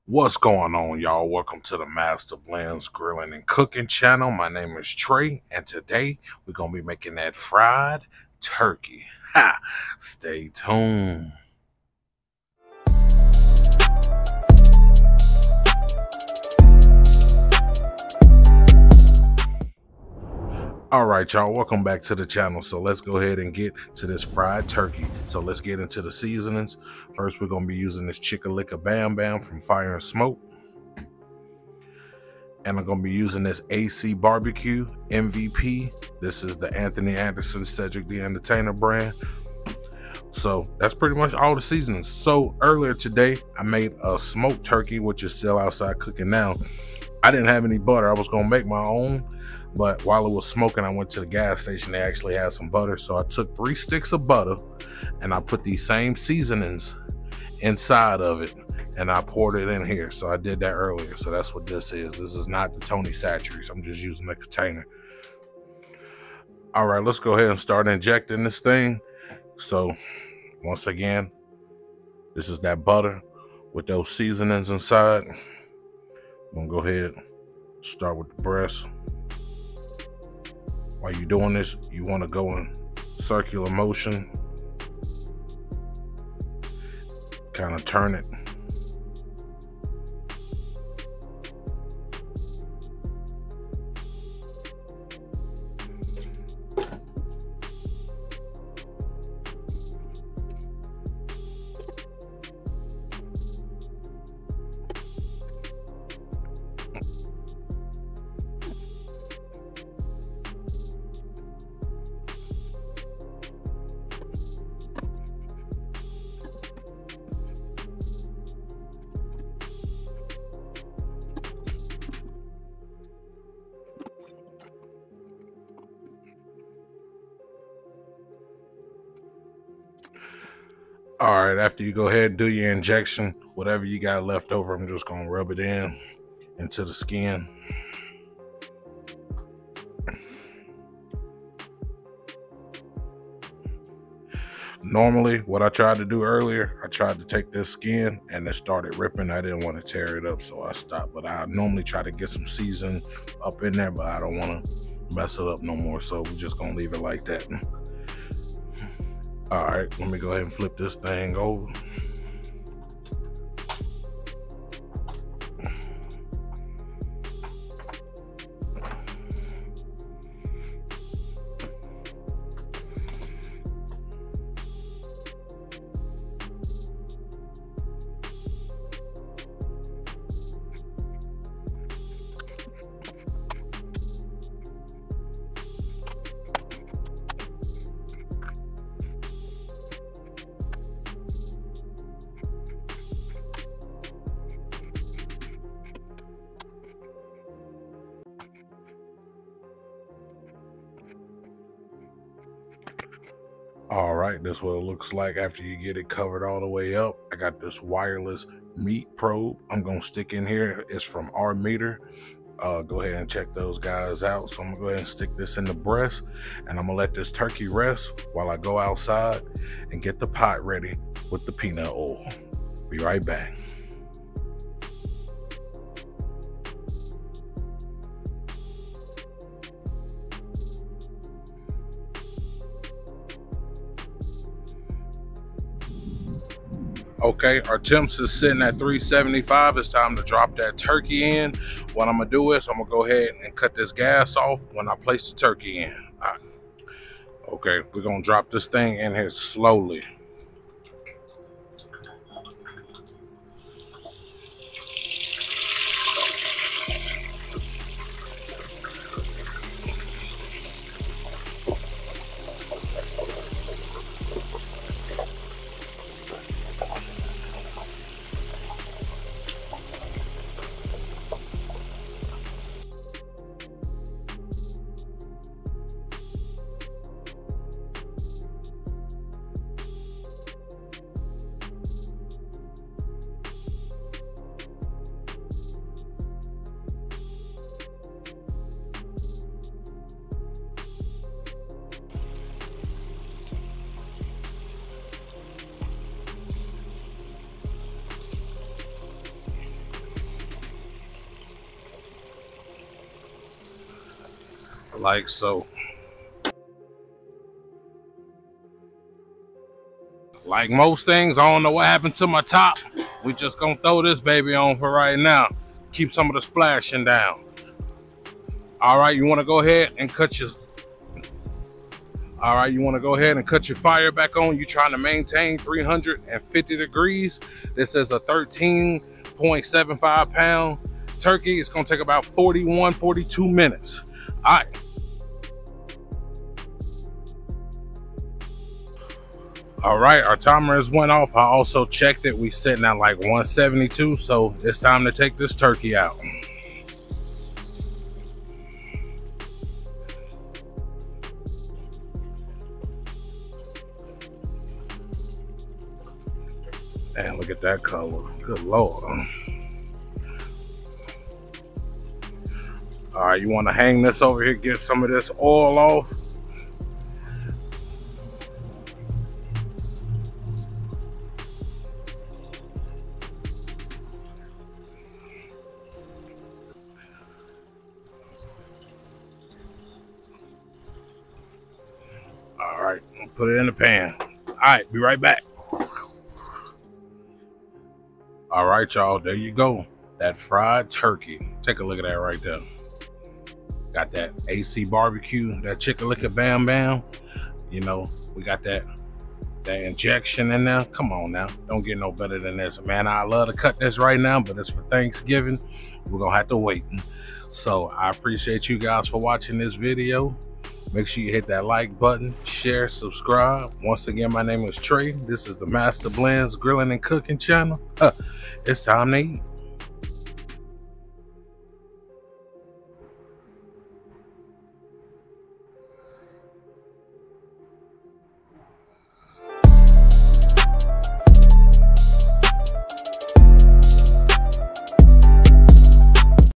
What's going on, y'all? Welcome to the Mastablendz Grilling and Cooking channel. My name is Trey, and today we're going to be making that fried turkey. Ha! Stay tuned. All right, y'all, welcome back to the channel. So let's go ahead and get to this fried turkey. So let's get into the seasonings. First, we're going to be using this Chica Licka Bam Bam from Fire and Smoke. And I'm going to be using this AC Barbecue MVP. This is the Anthony Anderson Cedric the Entertainer brand. So that's pretty much all the seasonings. So earlier today, I made a smoked turkey, which is still outside cooking now. I didn't have any butter. I was going to make my own. But while it was smoking, I went to the gas station. They actually had some butter. So I took 3 sticks of butter and I put these same seasonings inside of it. And I poured it in here. So I did that earlier. So that's what this is. This is not the Tony Chachere's. I'm just using the container. All right, let's go ahead and start injecting this thing. So once again, this is that butter with those seasonings inside. I'm gonna go ahead and start with the breast. While you're doing this, you want to go in circular motion. Kind of turn it. All right, after you go ahead and do your injection, whatever you got left over, I'm just gonna rub it into the skin. Normally, what I tried to do earlier, I tried to take this skin and it started ripping. I didn't want to tear it up, so I stopped. But I normally try to get some season up in there, but I don't want to mess it up no more, so we're just gonna leave it like that. All right, let me go ahead and flip this thing over. All right, that's what it looks like after you get it covered all the way up. I got this wireless meat probe I'm gonna stick in here. It's from our meter. Go ahead and check those guys out. So I'm gonna go ahead and stick this in the breast, and I'm gonna let this turkey rest while I go outside and get the pot ready with the peanut oil. Be right back. Okay, our temps is sitting at 375. It's time to drop that turkey in. What I'm gonna do is I'm gonna go ahead and cut this gas off when I place the turkey in. All right. Okay, we're gonna drop this thing in here slowly. like so. Like most things, I don't know what happened to my top. We just gonna throw this baby on for right now. Keep some of the splashing down. All right, you wanna go ahead and cut your fire back on. You trying to maintain 350 degrees. This is a 13.75 pound turkey. It's gonna take about 42 minutes. All right. All right, our timer has went off. I also checked it. We sitting at like 172, so it's time to take this turkey out. Man, look at that color. Good Lord. All right, you want to hang this over here, get some of this oil off. All right, put it in the pan. All right, be right back. All right, y'all, there you go. That fried turkey. Take a look at that right there. Got that AC barbecue, that Chica Licka Bam Bam. You know, we got that injection in there. Come on now, don't get no better than this. Man, I love to cut this right now, but it's for Thanksgiving. We're gonna have to wait. So I appreciate you guys for watching this video. Make sure you hit that like button, share, subscribe. Once again, my name is Trey. This is the Mastablendz Grilling and Cooking channel. It's time to eat.